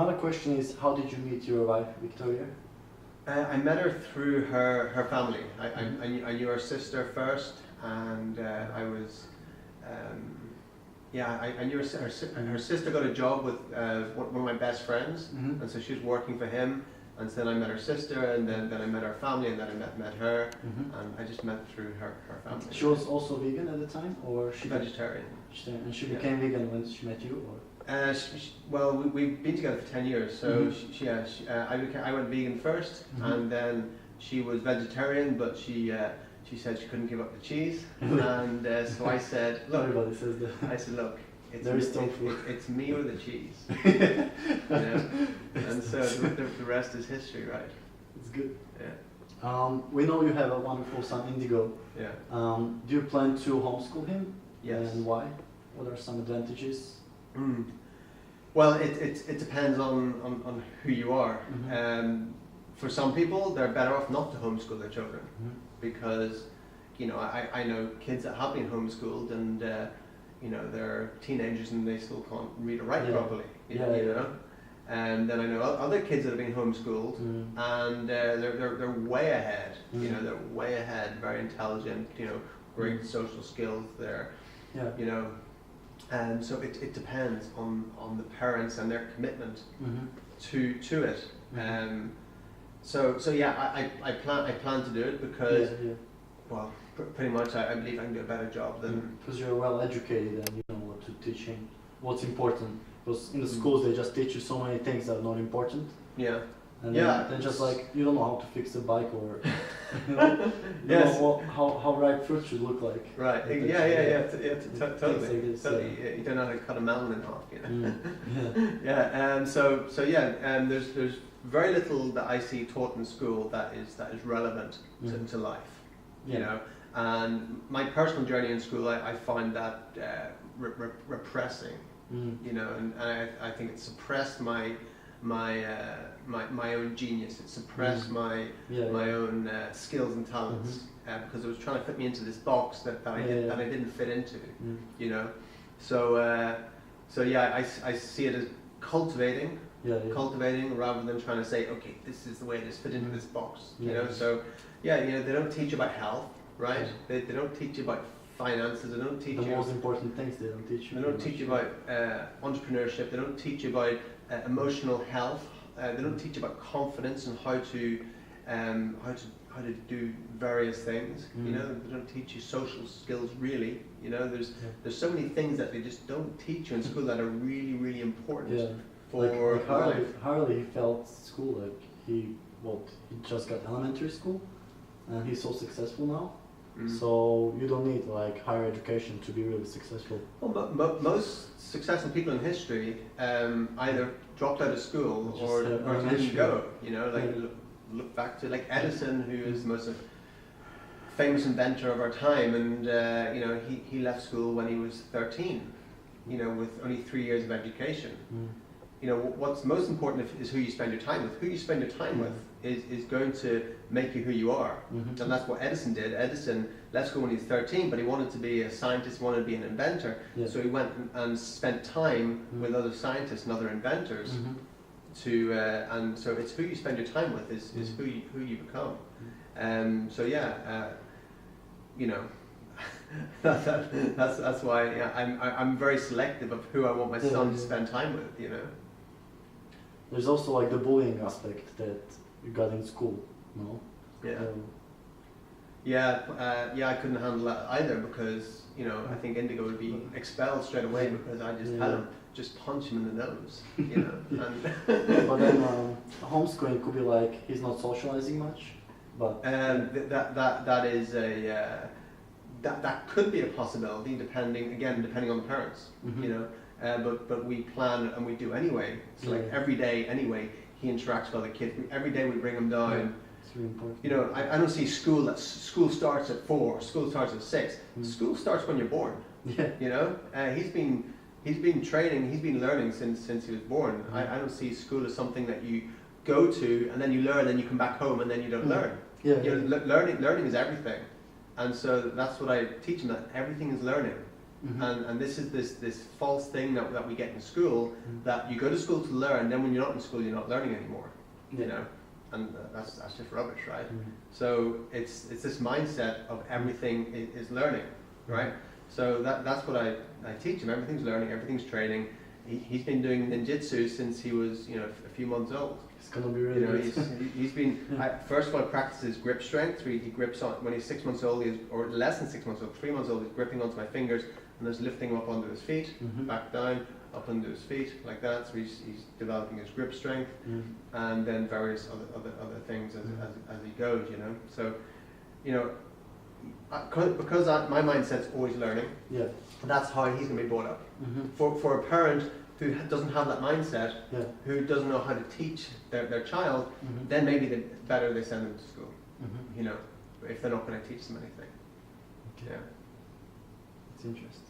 another question is, how did you meet your wife, Victoria? I met her through her family. I knew her sister first, and I knew her sister got a job with one of my best friends, and so she was working for him. And so then I met her sister, and then I met her family, and then I met her, and I just met through her family. She was also vegan at the time, or she vegetarian? And she became vegan when she met you, or? Well, we've been together for 10 years, so I went vegan first, and then she was vegetarian, but she said she couldn't give up the cheese, and so I said, look, everybody says that. I said, look, it's me or the cheese, you know? And so the rest is history, right? It's good. Yeah. We know you have a wonderful son, Indigo. Yeah. Do you plan to homeschool him? Yes. And why? What are some advantages? Well, it depends on who you are. For some people, they're better off not to homeschool their children, because, you know, I know kids that have been homeschooled, and you know, they're teenagers and they still can't read or write properly. You know. And then I know other kids that have been homeschooled, and they're way ahead. You know, they're way ahead, very intelligent. You know, great social skills there. You know. And so it depends on the parents and their commitment to it. So yeah, I plan to do it because, well, pretty much I believe I can do a better job than... Because you're well educated and you know what to teach him, what's important. Because in the schools they just teach you so many things that are not important. Yeah. And then just like, you don't know how to fix a bike, or you know how ripe fruit should look like. Right. Totally. Like this, totally. Yeah. You don't know how to cut a melon in half, you know. There's very little that I see taught in school that is relevant to life. You know, and my personal journey in school, I find that repressing. You know, and I think it suppressed my own genius. It suppressed my own skills and talents, because it was trying to fit me into this box that I didn't fit into. You know, so I see it as cultivating rather than trying to say, okay, this is the way it is, fit into this box. You know, so you know, they don't teach you about health, right? They don't teach you about finances. They don't teach you the most important things. They don't teach you. They don't teach you about entrepreneurship. They don't teach you about emotional health. They don't teach you about confidence and how to do various things. You know, they don't teach you social skills really. You know, there's so many things that they just don't teach you in school that are really, really important for life. Harley, he felt school like he just got elementary school, and he's so successful now. So you don't need like higher education to be really successful. Well, most successful people in history either dropped out of school or didn't go. You know, like look back to like Edison, who is the most famous inventor of our time, and you know, he left school when he was 13. You know, with only 3 years of education. You know, what's most important is who you spend your time with. Who you spend your time with is going to make you who you are. And that's what Edison did. Edison left school when he was 13, but he wanted to be a scientist, wanted to be an inventor. So he went and spent time with other scientists and other inventors. And so it's who you spend your time with is who you become. So you know, that's why I'm very selective of who I want my son to spend time with. You know. There's also like the bullying aspect that you got in school, no? I couldn't handle that either, because, you know, I think Indigo would be expelled straight away because I just had him just punch him in the nose, you know. And but then homeschooling could be like he's not socializing much, but that is a that could be a possibility, depending on the parents, you know. But we plan and we do anyway. So like every day anyway, he interacts with other kids. Every day we bring him down. It's really important. You know, I don't see school starts at 4, school starts at 6. School starts when you're born. You know, he's been training, he's been learning since he was born. I don't see school as something that you go to and then you learn, then you come back home and then you don't learn. You know, learning is everything. And so that's what I teach him, that everything is learning. And this is this false thing that we get in school, that you go to school to learn, then when you're not in school, you're not learning anymore. You know, and that's just rubbish, right? So it's this mindset of everything is learning, right? So that's what I teach him. Everything's learning, everything's training. He's been doing ninjutsu since he was, a few months old. It's gonna be really good. He's been, first of all, practices grip strength. He grips on, when he's 6 months old, or less than 6 months old, 3 months old, he's gripping onto my fingers, and there's lifting him up onto his feet, back down, up onto his feet, like that. So he's developing his grip strength, and then various other things as he goes, So, because my mindset's always learning, that's how he's going to be brought up. For a parent who doesn't have that mindset, who doesn't know how to teach their child, then maybe better they send them to school, if they're not going to teach them anything. Okay. Yeah. It's interesting.